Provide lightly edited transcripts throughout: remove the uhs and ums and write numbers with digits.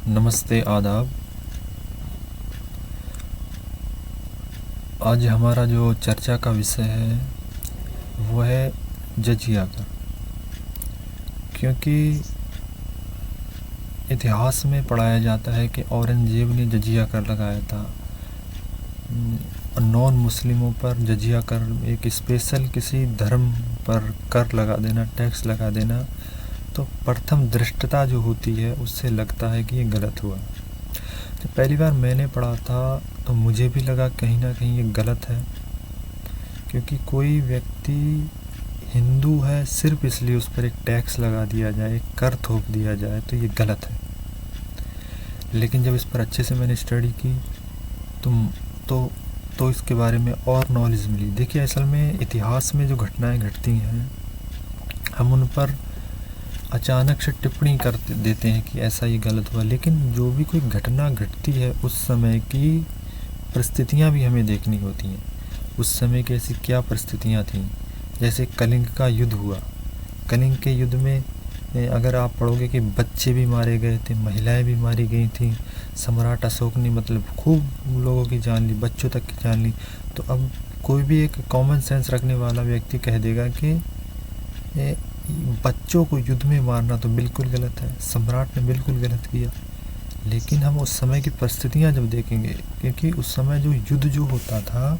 नमस्ते, आदाब। आज हमारा जो चर्चा का विषय है वो है जजिया का, क्योंकि इतिहास में पढ़ाया जाता है कि औरंगज़ेब ने जजिया कर लगाया था। नॉन मुस्लिमों पर जजिया कर, एक स्पेशल किसी धर्म पर कर लगा देना, टैक्स लगा देना, तो प्रथम दृष्टता जो होती है उससे लगता है कि ये गलत हुआ। जब पहली बार मैंने पढ़ा था तो मुझे भी लगा कहीं ना कहीं ये गलत है, क्योंकि कोई व्यक्ति हिंदू है सिर्फ इसलिए उस पर एक टैक्स लगा दिया जाए, एक कर थोप दिया जाए, तो ये गलत है। लेकिन जब इस पर अच्छे से मैंने स्टडी की तो तो इसके बारे में और नॉलेज मिली। देखिए, असल में इतिहास में जो घटनाएं घटती हैं हम उन पर अचानक से टिप्पणी कर देते हैं कि ऐसा ये गलत हुआ, लेकिन जो भी कोई घटना घटती है उस समय की परिस्थितियां भी हमें देखनी होती हैं। उस समय की ऐसी क्या परिस्थितियां थीं। जैसे कलिंग का युद्ध हुआ, कलिंग के युद्ध में अगर आप पढ़ोगे कि बच्चे भी मारे गए थे, महिलाएं भी मारी गई थीं। सम्राट अशोक ने मतलब खूब लोगों की जान ली, बच्चों तक की जान ली। तो अब कोई भी एक कॉमन सेंस रखने वाला व्यक्ति कह देगा कि बच्चों को युद्ध में मारना तो बिल्कुल गलत है, सम्राट ने बिल्कुल गलत किया। लेकिन हम उस समय की परिस्थितियां जब देखेंगे, क्योंकि उस समय जो युद्ध जो होता था,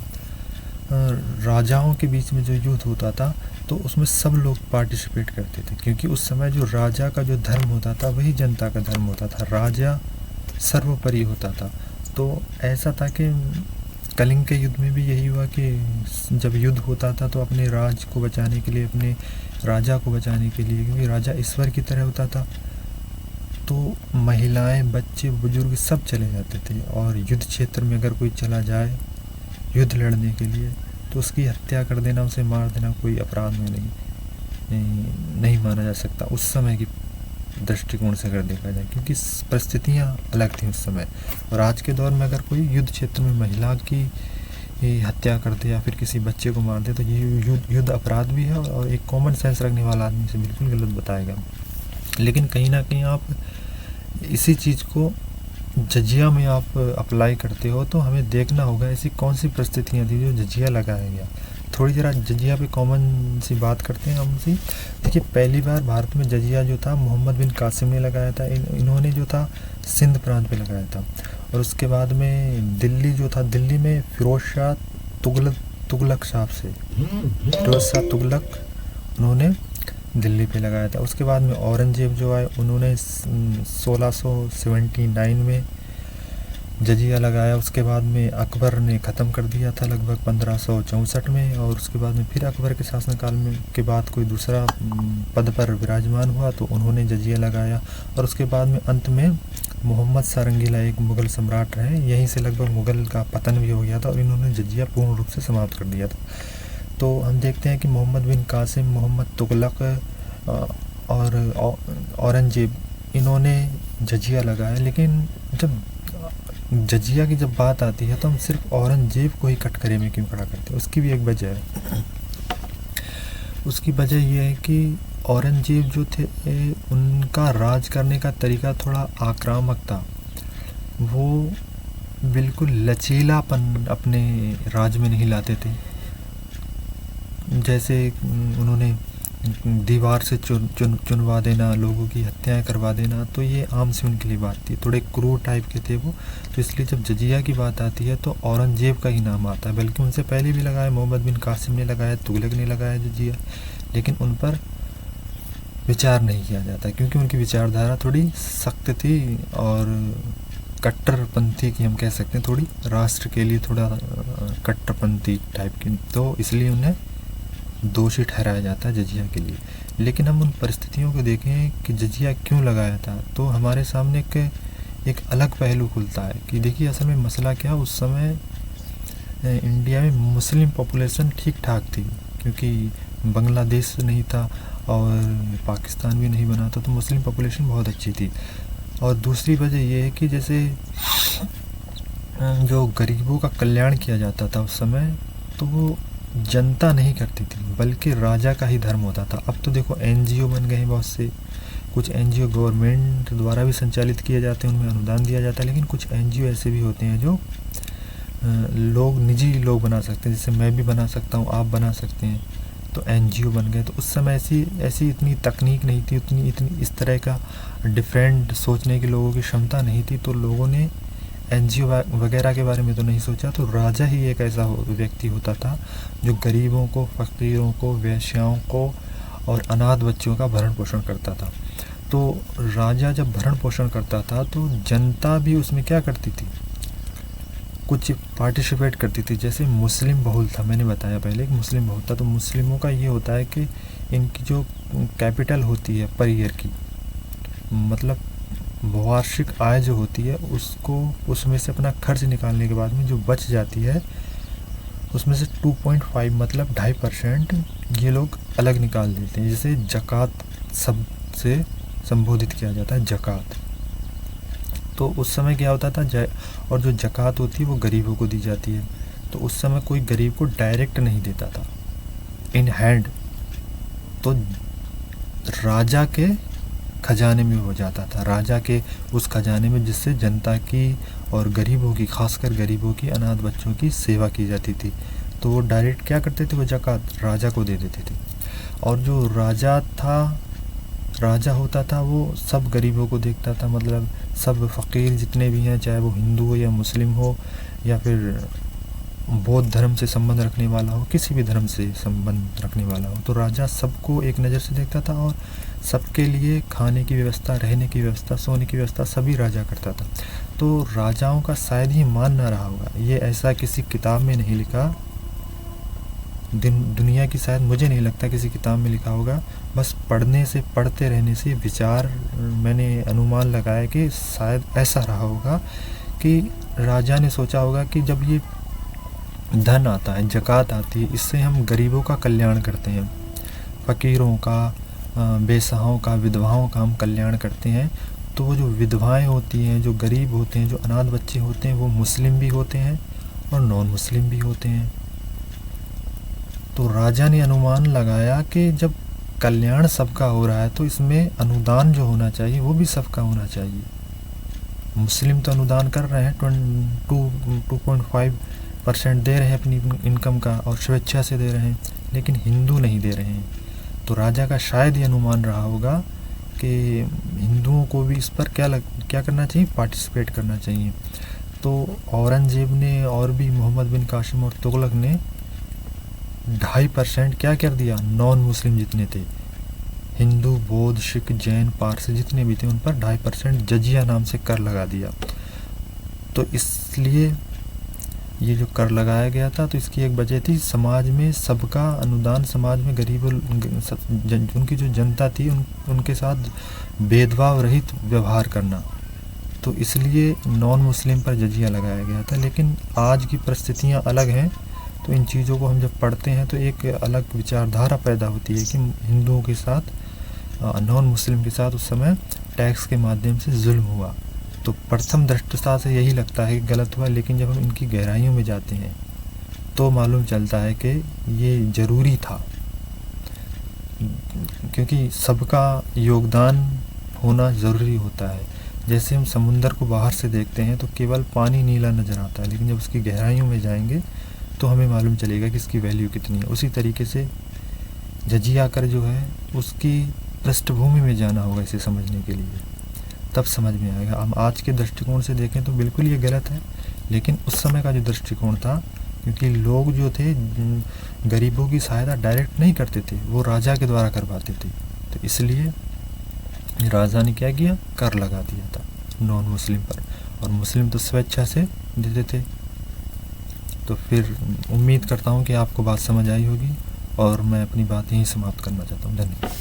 राजाओं के बीच में जो युद्ध होता था, तो उसमें सब लोग पार्टिसिपेट करते थे, क्योंकि उस समय जो राजा का जो धर्म होता था वही जनता का धर्म होता था, राजा सर्वोपरि होता था। तो ऐसा था कि कलिंग के युद्ध में भी यही हुआ कि जब युद्ध होता था तो अपने राज को बचाने के लिए, अपने राजा को बचाने के लिए, क्योंकि राजा ईश्वर की तरह होता था, तो महिलाएं, बच्चे, बुजुर्ग सब चले जाते थे। और युद्ध क्षेत्र में अगर कोई चला जाए युद्ध लड़ने के लिए तो उसकी हत्या कर देना, उसे मार देना कोई अपराध में नहीं माना जा सकता उस समय की दृष्टिकोण से अगर देखा जाए, क्योंकि परिस्थितियाँ अलग थी उस समय। और आज के दौर में अगर कोई युद्ध क्षेत्र में महिला की हत्या कर दे या फिर किसी बच्चे को मार दे तो ये युद्ध अपराध भी है और एक कॉमन सेंस रखने वाला आदमी से बिल्कुल गलत बताएगा। लेकिन कहीं ना कहीं आप इसी चीज़ को जजिया में आप अप्लाई करते हो तो हमें देखना होगा ऐसी कौन सी परिस्थितियाँ थी जो जजिया लगाया गया। थोड़ी ज़रा जजिया पे कॉमन सी बात करते हैं हम सी। देखिए, पहली बार भारत में जजिया जो था मोहम्मद बिन कासिम ने लगाया था। इन्होंने जो था सिंध प्रांत पे लगाया था। और उसके बाद में दिल्ली जो था, दिल्ली में फिरोज शाह तुगलक साहब से, फिरोज शाह तुगलक, उन्होंने दिल्ली पे लगाया था। उसके बाद में औरंगज़ेब जो आए उन्होंने 1679 में जजिया लगाया। उसके बाद में अकबर ने ख़त्म कर दिया था लगभग 1564 में। और उसके बाद में फिर अकबर के शासनकाल में के बाद कोई दूसरा पद पर विराजमान हुआ तो उन्होंने जजिया लगाया। और उसके बाद में अंत में मोहम्मद सारंगीला एक मुग़ल सम्राट रहे, यहीं से लगभग मुग़ल का पतन भी हो गया था और इन्होंने जजिया पूर्ण रूप से समाप्त कर दिया था। तो हम देखते हैं कि मोहम्मद बिन कासिम, मोहम्मद तुगलक और औरंगज़ेब, इन्होंने जजिया लगाया। लेकिन जब जजिया की जब बात आती है तो हम सिर्फ औरंगज़ेब को ही कटघरे में क्यों खड़ा करते हैं, उसकी भी एक वजह है। उसकी वजह यह है कि औरंगज़ेब जो थे उनका राज करने का तरीका थोड़ा आक्रामक था। वो बिल्कुल लचीलापन अपने राज में नहीं लाते थे। जैसे उन्होंने दीवार से चुनवा देना, लोगों की हत्याएं करवा देना, तो ये आम सी उनके लिए बात थी। थोड़े क्रूर टाइप के थे वो। तो इसलिए जब जजिया की बात आती है तो औरंगज़ेब का ही नाम आता है। बल्कि उनसे पहले भी लगाया, मोहम्मद बिन कासिम ने लगाया, तुगलक ने लगाया जजिया, लेकिन उन पर विचार नहीं किया जाता क्योंकि उनकी विचारधारा थोड़ी सख्त थी और कट्टरपंथी की हम कह सकते हैं, थोड़ी राष्ट्र के लिए थोड़ा कट्टरपंथी टाइप की। तो इसलिए उन्हें दोषी ठहराया जाता है जजिया के लिए। लेकिन हम उन परिस्थितियों को देखें कि जजिया क्यों लगाया था तो हमारे सामने एक अलग पहलू खुलता है कि देखिए असल में मसला क्या, उस समय इंडिया में मुस्लिम पॉपुलेशन ठीक ठाक थी, क्योंकि बांग्लादेश नहीं था और पाकिस्तान भी नहीं बना था, तो मुस्लिम पॉपुलेशन बहुत अच्छी थी। और दूसरी वजह यह है कि जैसे जो गरीबों का कल्याण किया जाता था उस समय, तो वो जनता नहीं करती थी बल्कि राजा का ही धर्म होता था। अब तो देखो NGO बन गए हैं बहुत से, कुछ एनजीओ गवर्नमेंट द्वारा भी संचालित किए जाते हैं, उनमें अनुदान दिया जाता है, लेकिन कुछ एनजीओ ऐसे भी होते हैं जो लोग निजी लोग बना सकते हैं, जैसे मैं भी बना सकता हूँ, आप बना सकते हैं, तो एनजीओ बन गए। तो उस समय ऐसी इतनी तकनीक नहीं थी, इतनी इस तरह का डिफरेंट सोचने की लोगों की क्षमता नहीं थी, तो लोगों ने एनजीओ वगैरह के बारे में तो नहीं सोचा। तो राजा ही एक ऐसा व्यक्ति होता था जो गरीबों को, फ़कीरों को, वेश्याओं को और अनाथ बच्चों का भरण पोषण करता था। तो राजा जब भरण पोषण करता था तो जनता भी उसमें क्या करती थी, कुछ पार्टिसिपेट करती थी। जैसे मुस्लिम बहुल था, मैंने बताया पहले कि मुस्लिम बहुल था, तो मुस्लिमों का ये होता है कि इनकी जो कैपिटल होती है पर ईयर की, मतलब वार्षिक आय जो होती है, उसको उसमें से अपना खर्च निकालने के बाद में जो बच जाती है उसमें से 2.5 मतलब 2.5% ये लोग अलग निकाल देते हैं, जिसे जक़ात सब से संबोधित किया जाता है, जक़ात। तो उस समय क्या होता था, और जो जक़ात होती है वो गरीबों को दी जाती है। तो उस समय कोई गरीब को डायरेक्ट नहीं देता था इन हैंड, तो राजा के खजाने में हो जाता था, राजा के उस खजाने में, जिससे जनता की और गरीबों की, खासकर गरीबों की, अनाथ बच्चों की सेवा की जाती थी। तो वो डायरेक्ट क्या करते थे, वो ज़कात राजा को दे देते थे। और जो राजा होता था वो सब गरीबों को देखता था, मतलब सब फ़कीर जितने भी हैं, चाहे वो हिंदू हो या मुस्लिम हो या फिर बौद्ध धर्म से संबंध रखने वाला हो, किसी भी धर्म से संबंध रखने वाला हो, तो राजा सबको एक नज़र से देखता था और सबके लिए खाने की व्यवस्था, रहने की व्यवस्था, सोने की व्यवस्था सभी राजा करता था। तो राजाओं का शायद ही मान ना रहा होगा, ये ऐसा किसी किताब में नहीं लिखा, दुनिया की शायद मुझे नहीं लगता किसी किताब में लिखा होगा, बस पढ़ते रहने से विचार मैंने अनुमान लगाया कि शायद ऐसा रहा होगा कि राजा ने सोचा होगा कि जब ये धन आता है, ज़कात आती है, इससे हम गरीबों का कल्याण करते हैं, फ़कीरों का, बेसहाओं का, विधवाओं का हम कल्याण करते हैं। तो वो जो विधवाएं होती हैं, जो गरीब होते हैं, जो अनाथ बच्चे होते हैं, वो मुस्लिम भी होते हैं और नॉन मुस्लिम भी होते हैं। तो राजा ने अनुमान लगाया कि जब कल्याण सबका हो रहा है तो इसमें अनुदान जो होना चाहिए वो भी सबका होना चाहिए। मुस्लिम तो अनुदान कर रहे हैं, 2.5% दे रहे हैं अपनी इनकम का और स्वेच्छा से दे रहे हैं, लेकिन हिंदू नहीं दे रहे हैं। तो राजा का शायद ये अनुमान रहा होगा कि हिंदुओं को भी इस पर क्या करना चाहिए, पार्टिसिपेट करना चाहिए। तो औरंगजेब ने और भी मोहम्मद बिन कासिम और तुगलक ने 2.5% क्या कर दिया, नॉन मुस्लिम जितने थे, हिंदू, बौद्ध, सिख, जैन, पारसी जितने भी थे, उन पर 2.5% जजिया नाम से कर लगा दिया। तो इसलिए ये जो कर लगाया गया था, तो इसकी एक वजह थी समाज में सबका अनुदान, समाज में गरीब उनकी जो जनता थी उनके साथ भेदभाव रहित व्यवहार करना, तो इसलिए नॉन मुस्लिम पर जजिया लगाया गया था। लेकिन आज की परिस्थितियाँ अलग हैं, तो इन चीज़ों को हम जब पढ़ते हैं तो एक अलग विचारधारा पैदा होती है कि हिंदुओं के साथ, नॉन मुस्लिम के साथ उस समय टैक्स के माध्यम से जुल्म हुआ। तो प्रथम दृष्टता से यही लगता है कि गलत हुआ, लेकिन जब हम इनकी गहराइयों में जाते हैं तो मालूम चलता है कि ये ज़रूरी था, क्योंकि सबका योगदान होना ज़रूरी होता है। जैसे हम समुंदर को बाहर से देखते हैं तो केवल पानी नीला नज़र आता है, लेकिन जब उसकी गहराइयों में जाएंगे तो हमें मालूम चलेगा कि इसकी वैल्यू कितनी है। उसी तरीके से जजिया कर जो है उसकी पृष्ठभूमि में जाना होगा इसे समझने के लिए, तब समझ में आएगा। हम आज के दृष्टिकोण से देखें तो बिल्कुल ये गलत है, लेकिन उस समय का जो दृष्टिकोण था, क्योंकि लोग जो थे गरीबों की सहायता डायरेक्ट नहीं करते थे, वो राजा के द्वारा करवाते थे, तो इसलिए राजा ने क्या किया, कर लगा दिया था नॉन मुस्लिम पर, और मुस्लिम तो स्वेच्छा से देते थे। तो फिर उम्मीद करता हूँ कि आपको बात समझ आई होगी और मैं अपनी बात यहीं समाप्त करना चाहता हूँ। धन्यवाद।